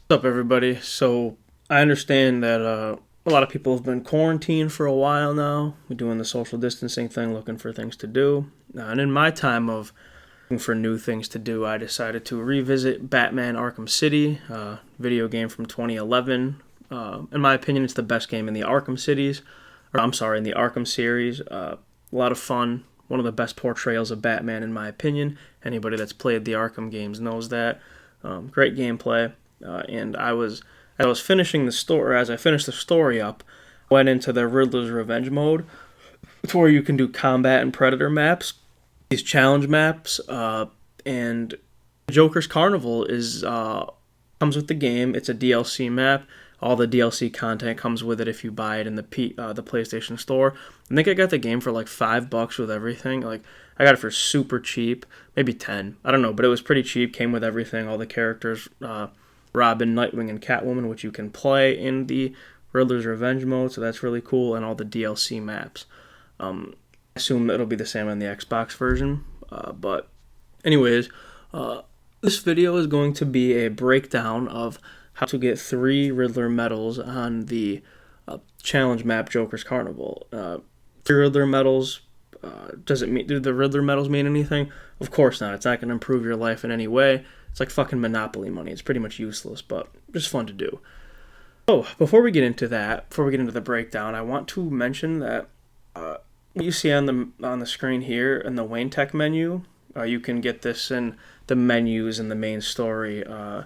What's up, everybody? So, I understand that a lot of people have been quarantined for a while now. We're doing the social distancing thing, looking for things to do. And in my time of looking for new things to do, I decided to revisit Batman Arkham City, video game from 2011. In my opinion, it's the best game in the Arkham cities, or I'm sorry, in the Arkham series. A lot of fun. One of the best portrayals of Batman, in my opinion. Anybody that's played the Arkham games knows that. Great gameplay. And I was finishing the story. As I finished the story up, went into the Riddler's Revenge mode, to where you can do combat and predator maps, these challenge maps, and Joker's Carnival is comes with the game. It's a DLC map. All the DLC content comes with it if you buy it in the PlayStation Store. I think I got the game for like $5 with everything. Like I got it for super cheap, maybe 10. I don't know, but it was pretty cheap. Came with everything, all the characters, Robin, Nightwing, and Catwoman, which you can play in the Riddler's Revenge mode. So that's really cool, and all the DLC maps. I assume it'll be the same on the Xbox version. But anyways, this video is going to be a breakdown of how to get 3 Riddler medals on the challenge map Joker's Carnival. 3 Riddler medals. Do the Riddler medals mean anything? Of course not. It's not going to improve your life in any way. It's like fucking Monopoly money. It's pretty much useless, but just fun to do. Oh, before we get into the breakdown, I want to mention that what you see on the screen here in the Wayne Tech menu, you can get this in the menus in the main story. You're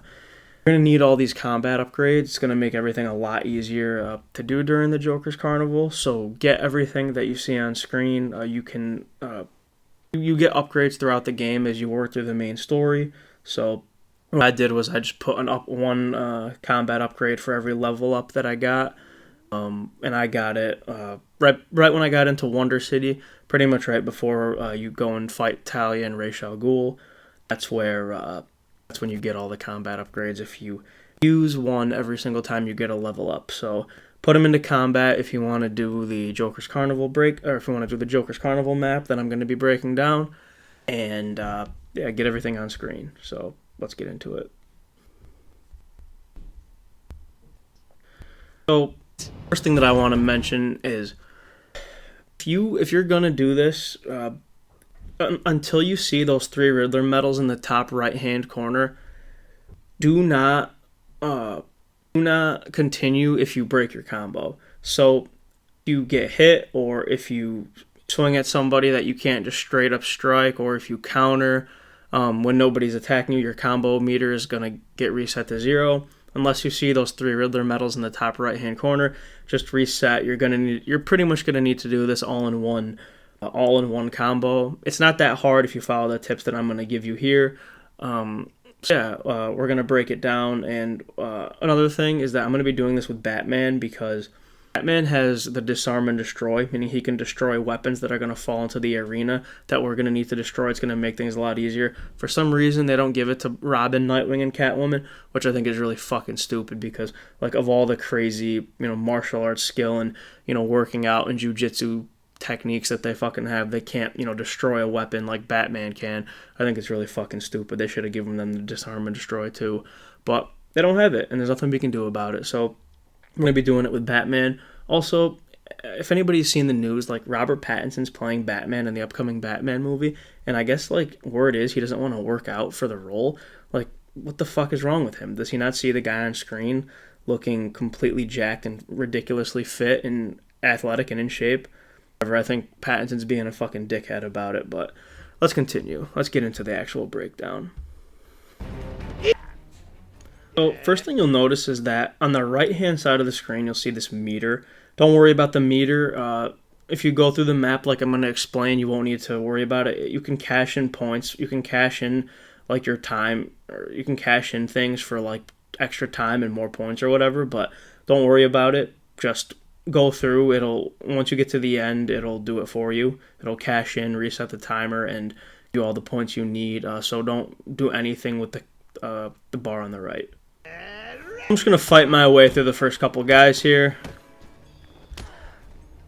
going to need all these combat upgrades. It's going to make everything a lot easier to do during the Joker's Carnival. So get everything that you see on screen. You get upgrades throughout the game as you work through the main story. So what I did was I just put one combat upgrade for every level up that I got. And I got it right when I got into Wonder City, pretty much right before you go and fight Talia and Ra's al Ghul. That's when you get all the combat upgrades. If you use one every single time, you get a level up. So put them into combat if you want to do the Joker's Carnival if you want to do the Joker's Carnival map that I'm going to be breaking down, and get everything on screen. So let's get into it. So first thing that I want to mention is if you're going to do this, until you see those 3 Riddler medals in the top right-hand corner, do not continue if you break your combo. So if you get hit, or if you swing at somebody that you can't just straight up strike, or if you counter when nobody's attacking you, your combo meter is going to get reset to 0. Unless you see those 3 Riddler medals in the top right-hand corner, just reset. You're pretty much gonna need to do this all in one combo. It's not that hard if you follow the tips that I'm going to give you here. We're going to break it down. And another thing is that I'm going to be doing this with Batman, because Batman has the disarm and destroy, meaning he can destroy weapons that are going to fall into the arena that we're going to need to destroy. It's going to make things a lot easier. For some reason, they don't give it to Robin, Nightwing, and Catwoman, which I think is really fucking stupid, because like of all the crazy, martial arts skill and, working out and jujitsu techniques that they fucking have, they can't, destroy a weapon like Batman can. I think it's really fucking stupid. They should have given them the disarm and destroy too, but they don't have it, and there's nothing we can do about it. So I'm going to be doing it with Batman. Also, if anybody's seen the news, like Robert Pattinson's playing Batman in the upcoming Batman movie, and I guess like word is he doesn't want to work out for the role. Like, what the fuck is wrong with him? Does he not see the guy on screen looking completely jacked and ridiculously fit and athletic and in shape? I think Pattinson's being a fucking dickhead about it, but let's continue. Let's get into the actual breakdown. So first thing you'll notice is that on the right-hand side of the screen, you'll see this meter. Don't worry about the meter. If you go through the map like I'm going to explain, you won't need to worry about it. You can cash in points. You can cash in like your time, or you can cash in things for like extra time and more points or whatever, but don't worry about it. Just go through. Once you get to the end, it'll do it for you. It'll cash in, reset the timer, and do all the points you need. So don't do anything with the bar on the right. I'm just gonna fight my way through the first couple guys here.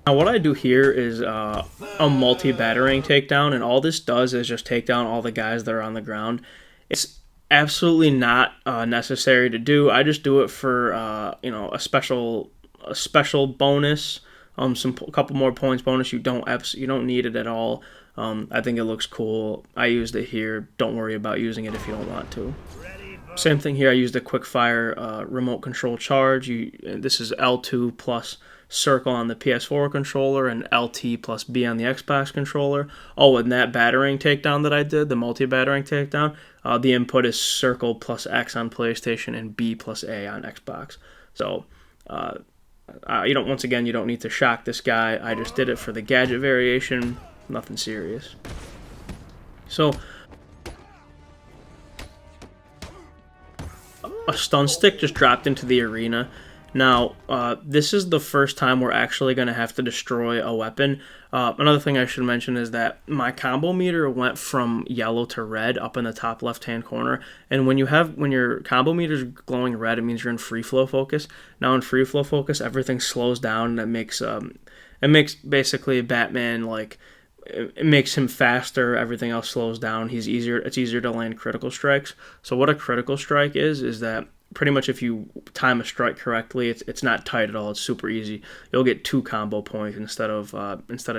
Now what I do here is a multi-battering takedown, and all this does is just take down all the guys that are on the ground. It's absolutely not necessary to do. I just do it for a special bonus, a couple more points bonus. You don't need it at all. I think it looks cool. I used it here. Don't worry about using it if you don't want to. Same thing here. I used a quick fire remote control charge. This is L2 plus circle on the PS4 controller and LT plus B on the Xbox controller. Oh, and that battering takedown that I did, the multi-battering takedown, the input is circle plus X on PlayStation and B plus A on Xbox. So, once again, you don't need to shock this guy. I just did it for the gadget variation. Nothing serious. So, a stun stick just dropped into the arena. Now, this is the first time we're actually going to have to destroy a weapon. Another thing I should mention is that my combo meter went from yellow to red up in the top left-hand corner. And when your combo meter is glowing red, it means you're in free flow focus. Now, in free flow focus, everything slows down. And it makes basically Batman like. It makes him faster. Everything else slows down. It's easier to land critical strikes. So what a critical strike is that pretty much if you time a strike correctly, it's not tight at all. It's super easy. You'll get 2 combo points instead of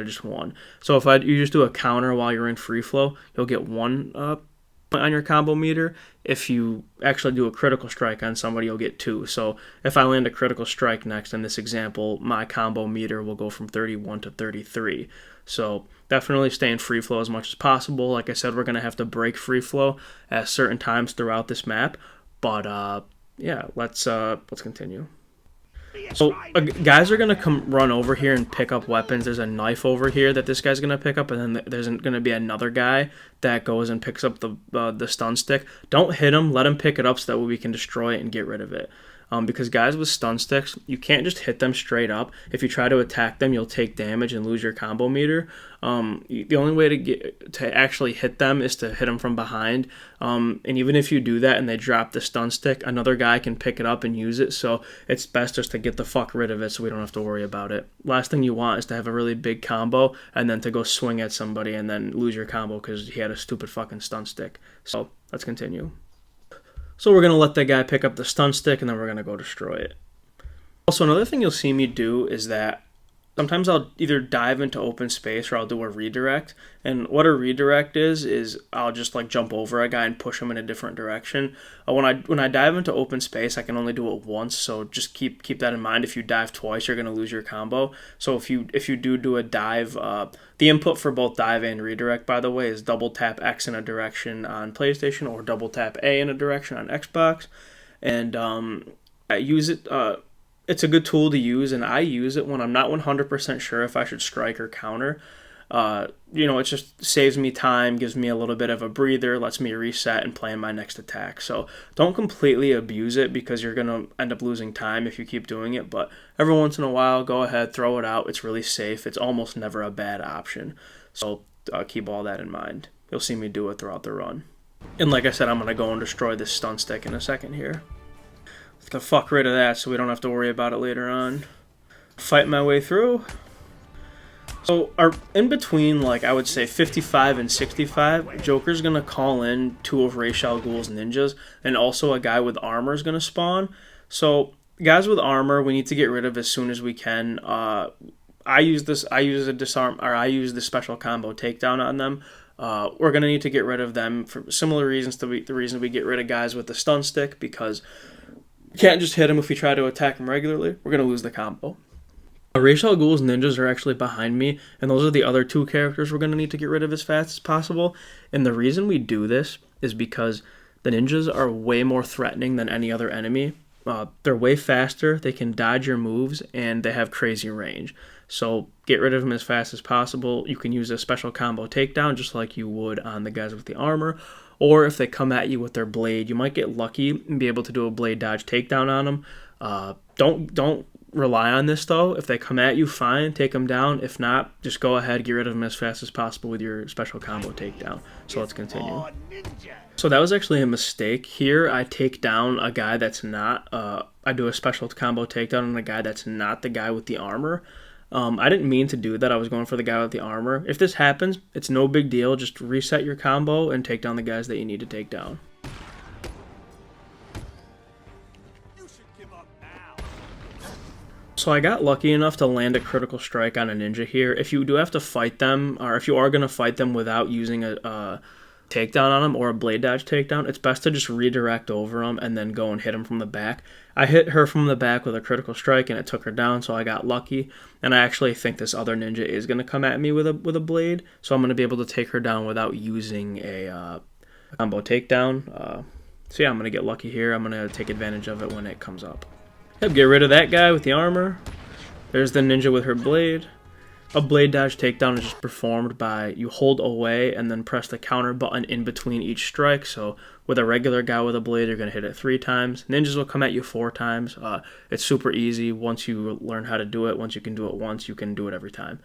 just 1. So if you just do a counter while you're in free flow, you'll get 1 on your combo meter. If you actually do a critical strike on somebody, you'll get 2. So if I land a critical strike next in this example, my combo meter will go from 31 to 33. So definitely stay in free flow as much as possible. Like I said, we're going to have to break free flow at certain times throughout this map. But yeah, let's continue. So guys are going to run over here and pick up weapons. There's a knife over here that this guy's going to pick up, and then there's going to be another guy that goes and picks up the stun stick. Don't hit him. Let him pick it up so that way we can destroy it and get rid of it. Because guys with stun sticks, you can't just hit them straight up. If you try to attack them, you'll take damage and lose your combo meter. The only way to actually hit them is to hit them from behind. And even if you do that and they drop the stun stick, another guy can pick it up and use it. So it's best just to get the fuck rid of it so we don't have to worry about it. Last thing you want is to have a really big combo and then to go swing at somebody and then lose your combo because he had a stupid fucking stun stick. So let's continue. So we're going to let that guy pick up the stun stick, and then we're going to go destroy it. Also, another thing you'll see me do is that sometimes I'll either dive into open space or I'll do a redirect. And what a redirect is I'll just like jump over a guy and push him in a different direction. When I dive into open space, I can only do it once, so just keep that in mind. If you dive twice, you're going to lose your combo. So if you do a dive, the input for both dive and redirect, by the way, is double tap X in a direction on PlayStation or double tap A in a direction on Xbox. And I use it. It's a good tool to use, and I use it when I'm not 100% sure if I should strike or counter. It just saves me time, gives me a little bit of a breather, lets me reset and plan my next attack. So don't completely abuse it because you're going to end up losing time if you keep doing it. But every once in a while, go ahead, throw it out. It's really safe. It's almost never a bad option. So keep all that in mind. You'll see me do it throughout the run. And like I said, I'm going to go and destroy this stun stick in a second here. To fuck rid of that so we don't have to worry about it later on. Fight my way through. So in between, like I would say 55 and 65, Joker's going to call in 2 of Ra's al Ghul's ninjas, and also a guy with armor is going to spawn. So guys with armor we need to get rid of as soon as we can. I use the special combo takedown on them. We're going to need to get rid of them for similar reasons to the reason we get rid of guys with the stun stick, because you can't just hit him if we try to attack him regularly. We're going to lose the combo. Ra's al Ghul's ninjas are actually behind me, and those are the other 2 characters we're going to need to get rid of as fast as possible. And the reason we do this is because the ninjas are way more threatening than any other enemy. They're way faster, they can dodge your moves, and they have crazy range. So get rid of them as fast as possible. You can use a special combo takedown just like you would on the guys with the armor. Or if they come at you with their blade, you might get lucky and be able to do a blade dodge takedown on them. Don't rely on this though. If they come at you, fine, take them down. If not, just go ahead, get rid of them as fast as possible with your special combo takedown. So let's continue. So that was actually a mistake. Here I take down a guy that's not, I do a special combo takedown on a guy that's not the guy with the armor. I didn't mean to do that. I was going for the guy with the armor. If this happens, it's no big deal. Just reset your combo and take down the guys that you need to take down. So I got lucky enough to land a critical strike on a ninja here. If you do have to fight them, or if you are going to fight them without using a takedown on them or a blade dodge takedown, it's best to just redirect over them and then go and hit them from the back. I hit her from the back with a critical strike and it took her down, so I got lucky. And I actually think this other ninja is going to come at me with a blade, so I'm going to be able to take her down without using a combo takedown. So yeah, I'm going to get lucky here. I'm going to take advantage of it when it comes up. Yep, get rid of that guy with the armor. There's the ninja with her blade. A blade dodge takedown is just performed by you hold away and then press the counter button in between each strike. So with a regular guy with a blade, you're going to hit it 3 times. Ninjas will come at you 4 times. It's super easy once you learn how to do it. Once you can do it once, you can do it every time.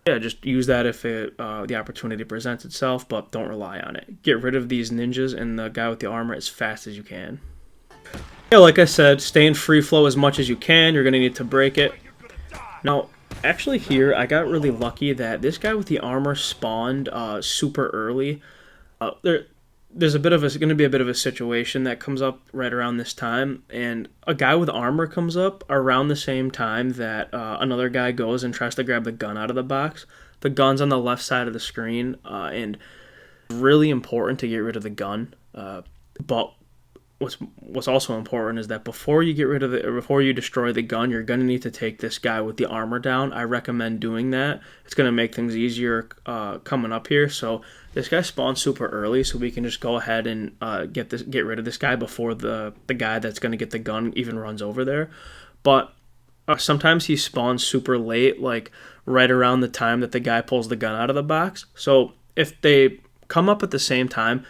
Yeah, just use that if the opportunity presents itself, but don't rely on it. Get rid of these ninjas and the guy with the armor as fast as you can. Yeah, like I said, stay in free flow as much as you can. You're going to need to break it. Now, actually here, I got really lucky that this guy with the armor spawned super early. There's going to be a bit of a situation that comes up right around this time, and a guy with armor comes up around the same time that another guy goes and tries to grab the gun out of the box. The gun's on the left side of the screen, and it's really important to get rid of the gun. But what's also important is that before you destroy the gun, you're going to need to take this guy with the armor down. I recommend doing that. It's going to make things easier coming up here. So this guy spawns super early, so we can just go ahead and get rid of this guy before the guy that's going to get the gun even runs over there. But sometimes he spawns super late, like right around the time that the guy pulls the gun out of the box. So if they come up at the same time,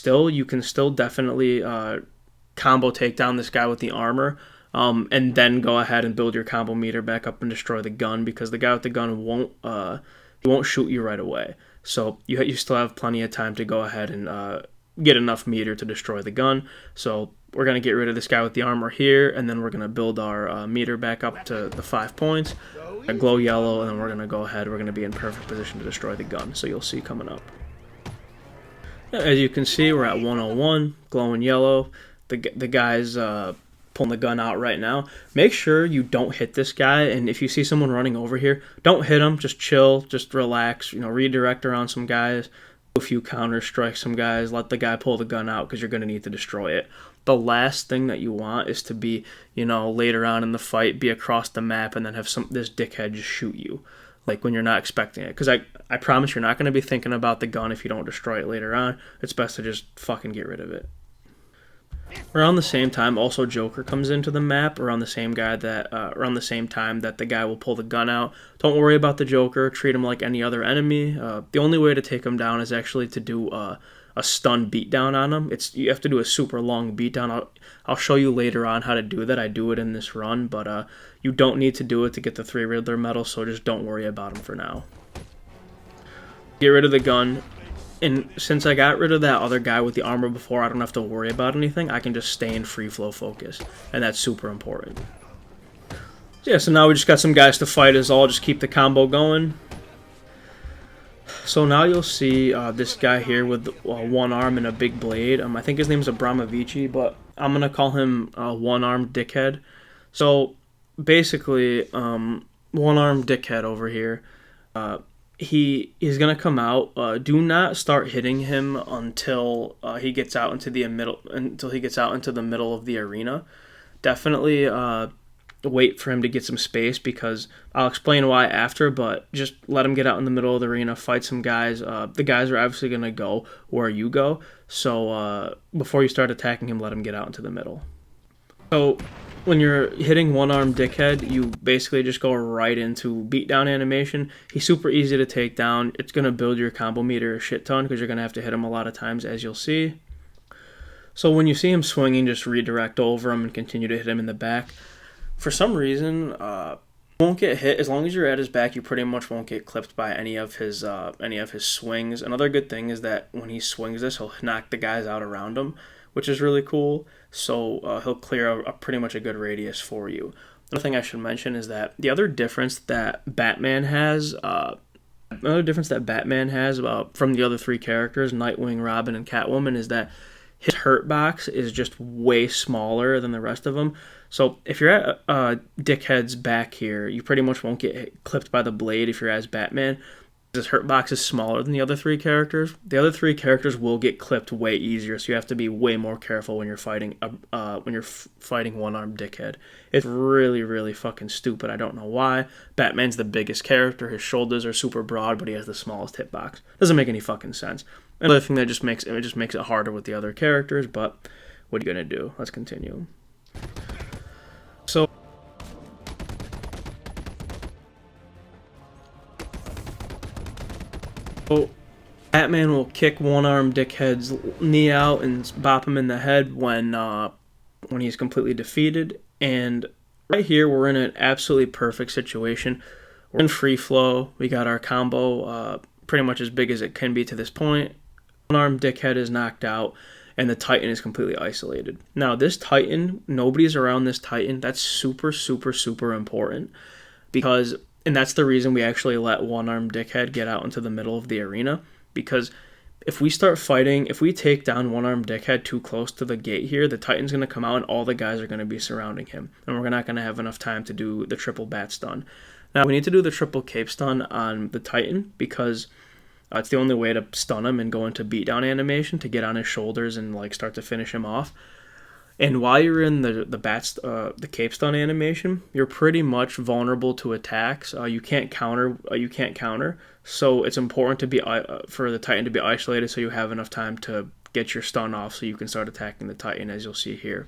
you can still definitely combo take down this guy with the armor, and then go ahead and build your combo meter back up and destroy the gun, because the guy with the gun won't shoot you right away. So you still have plenty of time to go ahead and get enough meter to destroy the gun. So we're going to get rid of this guy with the armor here, and then we're going to build our meter back up to the 5 points. A glow yellow, and then we're going to go ahead. We're going to be in perfect position to destroy the gun. So you'll see coming up. As you can see, we're at 101, glowing yellow. The guy's pulling the gun out right now. Make sure you don't hit this guy, and if you see someone running over here, don't hit him. Just chill, just relax. Redirect around some guys, do a few counter strikes some guys. Let the guy pull the gun out because you're going to need to destroy it. The last thing that you want is to be, later on in the fight, be across the map and then have this dickhead just shoot you, like when you're not expecting it. Because I promise you're not going to be thinking about the gun if you don't destroy it later on. It's best to just fucking get rid of it. Around the same time, also Joker comes into the map around the same time that the guy will pull the gun out. Don't worry about the Joker. Treat him like any other enemy. The only way to take him down is actually to do a stun beatdown on him. You have to do a super long beatdown. I'll show you later on how to do that. I do it in this run, but you don't need to do it to get the 3 Riddler medals, so just don't worry about him for now. Get rid of the gun. And since I got rid of that other guy with the armor before, I don't have to worry about anything. I can just stay in free flow focus, and that's super important. So now we just got some guys to fight us all. Just keep the combo going. So now you'll see this guy here with one arm and a big blade. I think his name's Abramovici, but I'm going to call him one-armed dickhead. So basically, one-armed dickhead over here. He is going to come out. Do not start hitting him until he gets out into the middle of the arena. Definitely wait for him to get some space, because I'll explain why after, but just let him get out in the middle of the arena, fight some guys. The guys are obviously going to go where you go, so before you start attacking him, let him get out into the middle. So when you're hitting one-armed dickhead, you basically just go right into beatdown animation. He's super easy to take down. It's going to build your combo meter a shit ton, because you're going to have to hit him a lot of times, as you'll see. So when you see him swinging, just redirect over him and continue to hit him in the back. For some reason, won't get hit. As long as you're at his back, you pretty much won't get clipped by any of his swings. Another good thing is that when he swings this, he'll knock the guys out around him, which is really cool. So he'll clear pretty much a good radius for you. Another thing I should mention is that the other difference that Batman has, from the other 3 characters, Nightwing, Robin, and Catwoman, is that his hurt box is just way smaller than the rest of them. So if you're at Dickhead's back here, you pretty much won't get clipped by the blade if you're as Batman. His hurt box is smaller than the other three characters. The other three characters will get clipped way easier, so you have to be way more careful when you're fighting fighting one-armed Dickhead. It's really, really fucking stupid. I don't know why. Batman's the biggest character. His shoulders are super broad, but he has the smallest hitbox. Doesn't make any fucking sense. Another thing that just makes it harder with the other characters, but what are you gonna do? Let's continue. So Batman will kick one-armed Dickhead's knee out and bop him in the head when he's completely defeated. And right here, we're in an absolutely perfect situation. We're in free flow. We got our combo pretty much as big as it can be to this point. One-armed Dickhead is knocked out, and the Titan is completely isolated. Now, this Titan, nobody's around this Titan. That's super, super, super important because, and that's the reason we actually let one-armed Dickhead get out into the middle of the arena. Because if we start fighting, if we take down one-armed Dickhead too close to the gate here, the Titan's going to come out and all the guys are going to be surrounding him. And we're not going to have enough time to do the triple bat stun. Now, we need to do the triple cape stun on the Titan because it's the only way to stun him and go into beatdown animation to get on his shoulders and like start to finish him off. And while you're in the cape stun animation, you're pretty much vulnerable to attacks. You can't counter. So it's important to be for the Titan to be isolated, so you have enough time to get your stun off, so you can start attacking the Titan, as you'll see here.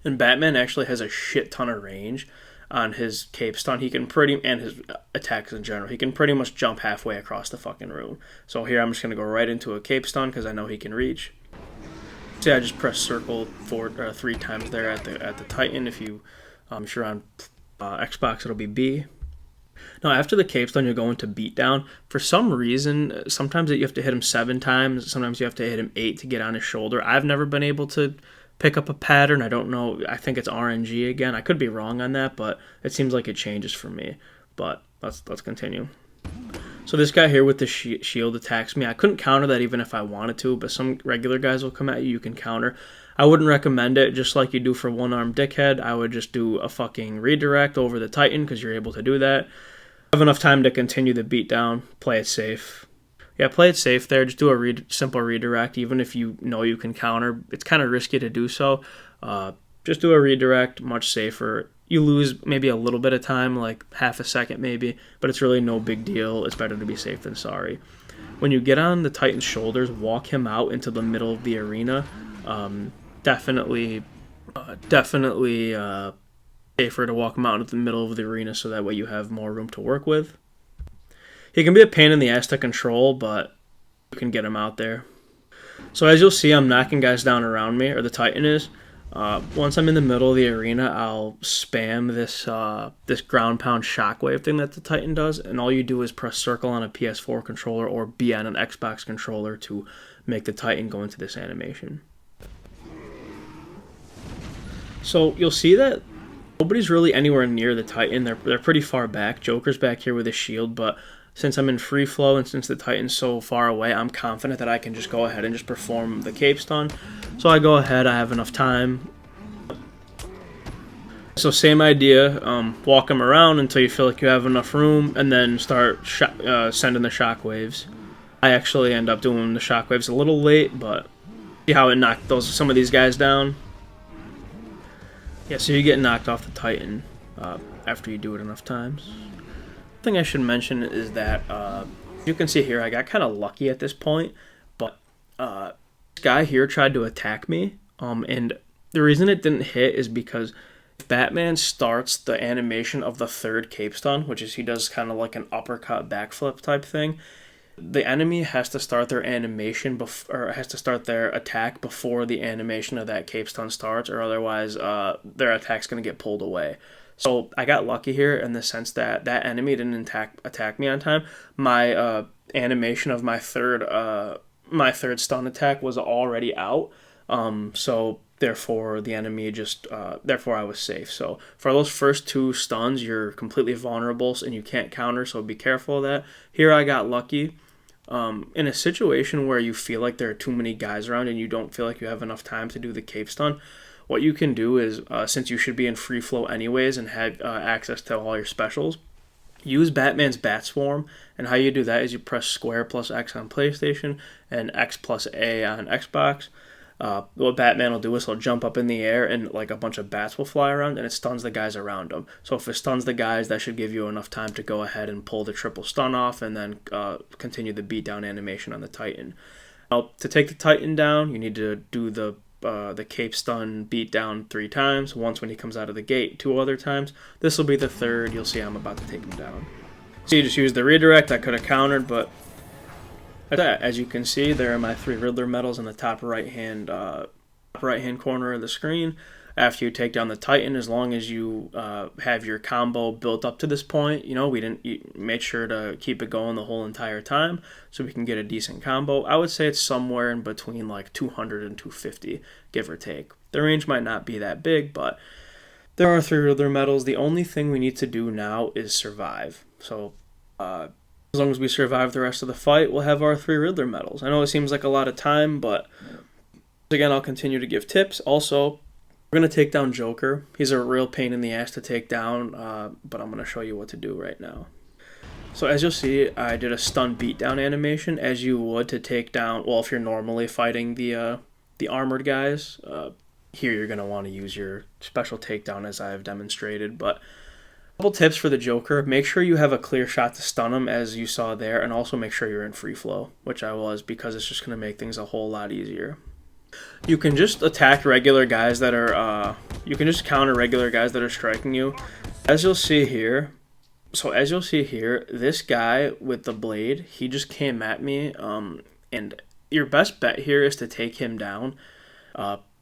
And Batman actually has a shit ton of range on his cape stun. And his attacks in general. He can pretty much jump halfway across the fucking room. So here I'm just gonna go right into a cape stun because I know he can reach. So I just press circle 3 times there at the Titan. If you're on Xbox, it'll be B. Now after the cape stun, you'll go into beatdown. For some reason, sometimes you have to hit him 7 times. Sometimes you have to hit him 8 to get on his shoulder. I've never been able to pick up a pattern. I don't know. I think it's RNG again. I could be wrong on that, but it seems like it changes for me. But let's continue. So this guy here with the shield attacks me. I couldn't counter that even if I wanted to, but some regular guys will come at you. You can counter. I wouldn't recommend it, just like you do for one-armed Dickhead. I would just do a fucking redirect over the Titan because you're able to do that. Have enough time to continue the beatdown. Play it safe. Yeah, play it safe there. Just do a simple redirect, even if you know you can counter. It's kind of risky to do so. Just do a redirect, much safer. You lose maybe a little bit of time, like half a second maybe, but it's really no big deal. It's better to be safe than sorry. When you get on the Titan's shoulders, walk him out into the middle of the arena. Definitely safer to walk him out into the middle of the arena so that way you have more room to work with. He can be a pain in the ass to control, but you can get him out there. So as you'll see, I'm knocking guys down around me, or the Titan is. Once I'm in the middle of the arena, I'll spam this ground pound shockwave thing that the Titan does, and all you do is press circle on a PS4 controller or B on an Xbox controller to make the Titan go into this animation. So you'll see that nobody's really anywhere near the Titan. They're pretty far back. Joker's back here with his shield, but since I'm in free flow and since the Titan's so far away, I'm confident that I can just go ahead and just perform the cape stun. So I go ahead, I have enough time. So same idea, walk him around until you feel like you have enough room, and then start sending the shockwaves. I actually end up doing the shockwaves a little late, but see how it knocked some of these guys down? Yeah, so you get knocked off the Titan after you do it enough times. Thing I should mention is that you can see here I got kind of lucky at this point, but this guy here tried to attack me, and the reason it didn't hit is because if Batman starts the animation of the third cape stun, which is he does kind of like an uppercut backflip type thing, the enemy has to start their animation or has to start their attack before the animation of that cape stun starts, or otherwise their attack's going to get pulled away. So I got lucky here in the sense that that enemy didn't attack me on time. My animation of my third stun attack was already out. So therefore the enemy therefore I was safe. So for those first 2 stuns, you're completely vulnerable and you can't counter. So be careful of that. Here I got lucky. In a situation where you feel like there are too many guys around and you don't feel like you have enough time to do the cape stun, what you can do is, since you should be in free flow anyways and have access to all your specials, use Batman's Bat Swarm. And how you do that is you press square plus X on PlayStation and X plus A on Xbox. What Batman will do is he'll jump up in the air and like a bunch of bats will fly around and it stuns the guys around him. So if it stuns the guys, that should give you enough time to go ahead and pull the triple stun off and then continue the beatdown animation on the Titan. Now, to take the Titan down, you need to do the cape stun beat down 3 times. Once when he comes out of the gate, 2 other times. This will be the 3rd. You'll see I'm about to take him down. So you just use the redirect. I could have countered, but as you can see, there are my 3 Riddler medals in the top right hand corner of the screen. After you take down the Titan, as long as you have your combo built up to this point, we made sure to keep it going the whole entire time so we can get a decent combo. I would say it's somewhere in between like 200 and 250, give or take. The range might not be that big, but there are 3 Riddler medals. The only thing we need to do now is survive. So as long as we survive the rest of the fight, we'll have our 3 Riddler medals. I know it seems like a lot of time, but again, I'll continue to give tips. Also, we're going to take down Joker. He's a real pain in the ass to take down, but I'm going to show you what to do right now. So as you'll see, I did a stun beatdown animation as you would to take down, well, if you're normally fighting the armored guys. Here you're going to want to use your special takedown as I have demonstrated, but a couple tips for the Joker. Make sure you have a clear shot to stun him as you saw there, and also make sure you're in free flow, which I was, because it's just going to make things a whole lot easier. You can just attack regular guys that are, you can just counter regular guys that are striking you. As you'll see here, this guy with the blade, he just came at me, and your best bet here is to take him down.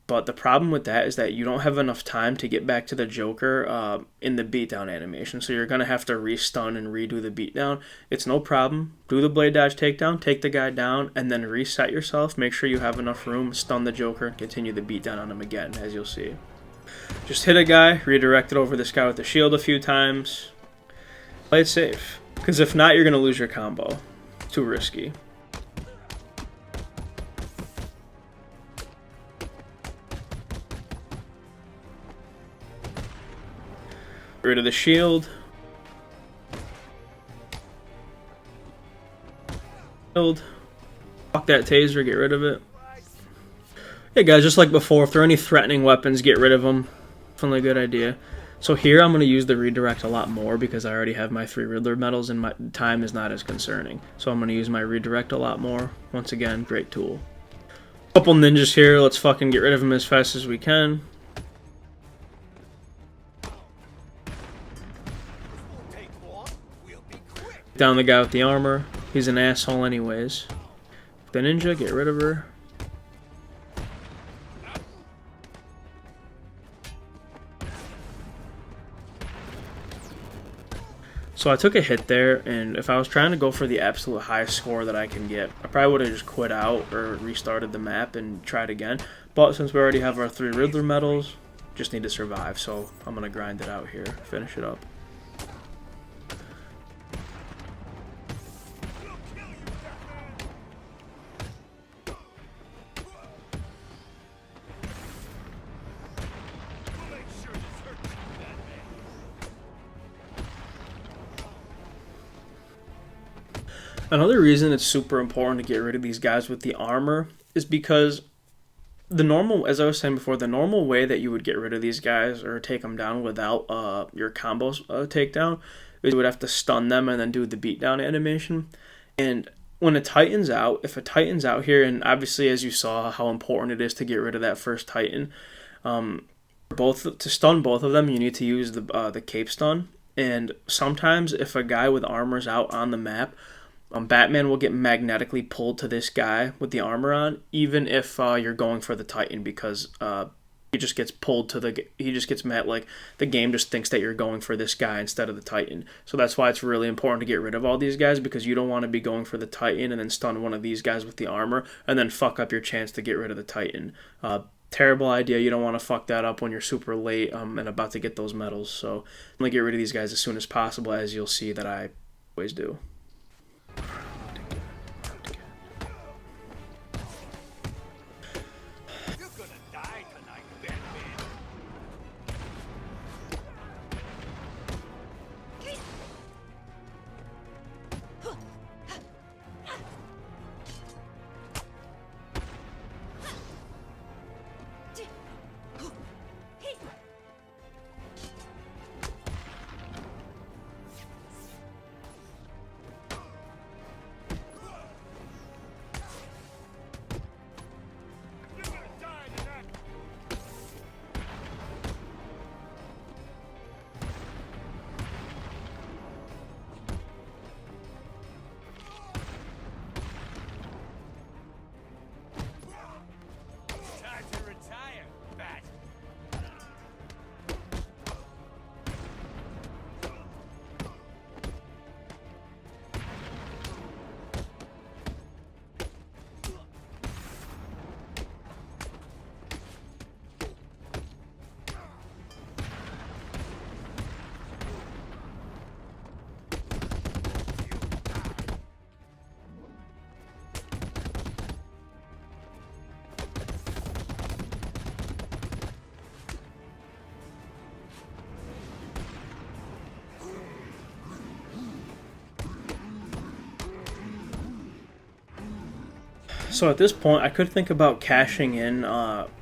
But the problem with that is that you don't have enough time to get back to the Joker in the beatdown animation. So you're going to have to re-stun and redo the beatdown. It's no problem. Do the blade dodge takedown, take the guy down, and then reset yourself. Make sure you have enough room, stun the Joker, and continue the beatdown on him again, as you'll see. Just hit a guy, redirect it over this guy with the shield a few times. Play it safe, because if not, you're going to lose your combo. Too risky. Get rid of the shield. Fuck that taser, get rid of it. Hey guys, just like before, if there are any threatening weapons, get rid of them. Definitely a good idea. So here I'm going to use the redirect a lot more because I already have my 3 Riddler medals and my time is not as concerning. So I'm going to use my redirect a lot more. Once again, great tool. Couple ninjas here, let's fucking get rid of them as fast as we can. Down the guy with the armor. He's an asshole anyways. The ninja, get rid of her. So I took a hit there, and if I was trying to go for the absolute highest score that I can get, I probably would have just quit out or restarted the map and tried again. But since we already have our 3 Riddler medals, just need to survive. So I'm going to grind it out here, finish it up. Another reason it's super important to get rid of these guys with the armor is because the normal, as I was saying before, the normal way that you would get rid of these guys or take them down without your combos takedown is you would have to stun them and then do the beatdown animation. And when a Titan's out, if a Titan's out here, and obviously as you saw how important it is to get rid of that first Titan, to stun both of them, you need to use the cape stun. And sometimes if a guy with armor's out on the map, Batman will get magnetically pulled to this guy with the armor on, even if you're going for the Titan, because he just gets pulled to he just gets mad, like the game just thinks that you're going for this guy instead of the Titan. So that's why it's really important to get rid of all these guys, because you don't want to be going for the Titan and then stun one of these guys with the armor and then fuck up your chance to get rid of the Titan. Terrible idea. You don't want to fuck that up when you're super late and about to get those medals. So I'm going to get rid of these guys as soon as possible, as you'll see that I always do. So at this point, I could think about cashing in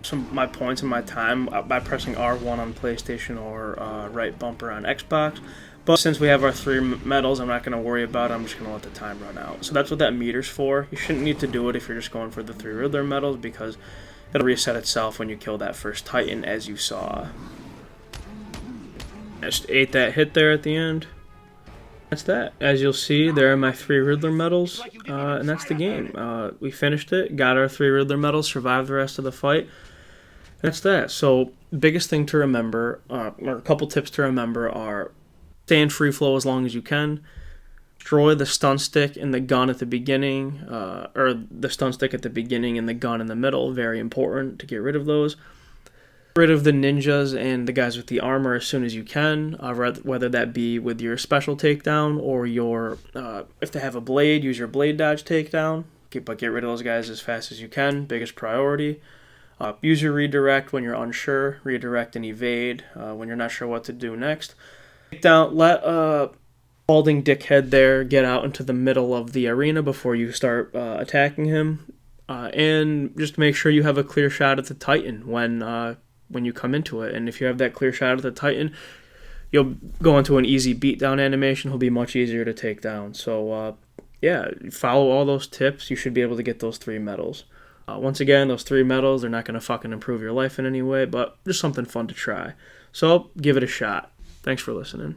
some of my points and my time by pressing R1 on PlayStation or right bumper on Xbox. But since we have our three medals, I'm not going to worry about it. I'm just going to let the time run out. So that's what that meter's for. You shouldn't need to do it if you're just going for the three Riddler medals, because it'll reset itself when you kill that first Titan, as you saw. I just ate that hit there at the end. That's that. As you'll see, there are my three Riddler medals, and that's the game. We finished it, got our three Riddler medals, survived the rest of the fight. That's that. So, biggest thing to remember, or a couple tips to remember are stay in free flow as long as you can. Destroy the stun stick and the gun at the beginning, or the stun stick at the beginning and the gun in the middle. Very important to get rid of those. Get rid of the ninjas and the guys with the armor as soon as you can, whether that be with your special takedown or your, if they have a blade, use your blade dodge takedown. But get rid of those guys as fast as you can. Biggest priority. Use your redirect when you're unsure. Redirect and evade when you're not sure what to do next. Let balding dickhead there get out into the middle of the arena before you start attacking him. And just make sure you have a clear shot at the Titan when you come into it. And if you have that clear shot at the Titan, you'll go into an easy beatdown animation. He'll be much easier to take down. So, yeah, follow all those tips. You should be able to get those three medals. Once again, those three medals, they're not going to fucking improve your life in any way, but just something fun to try. So, give it a shot. Thanks for listening.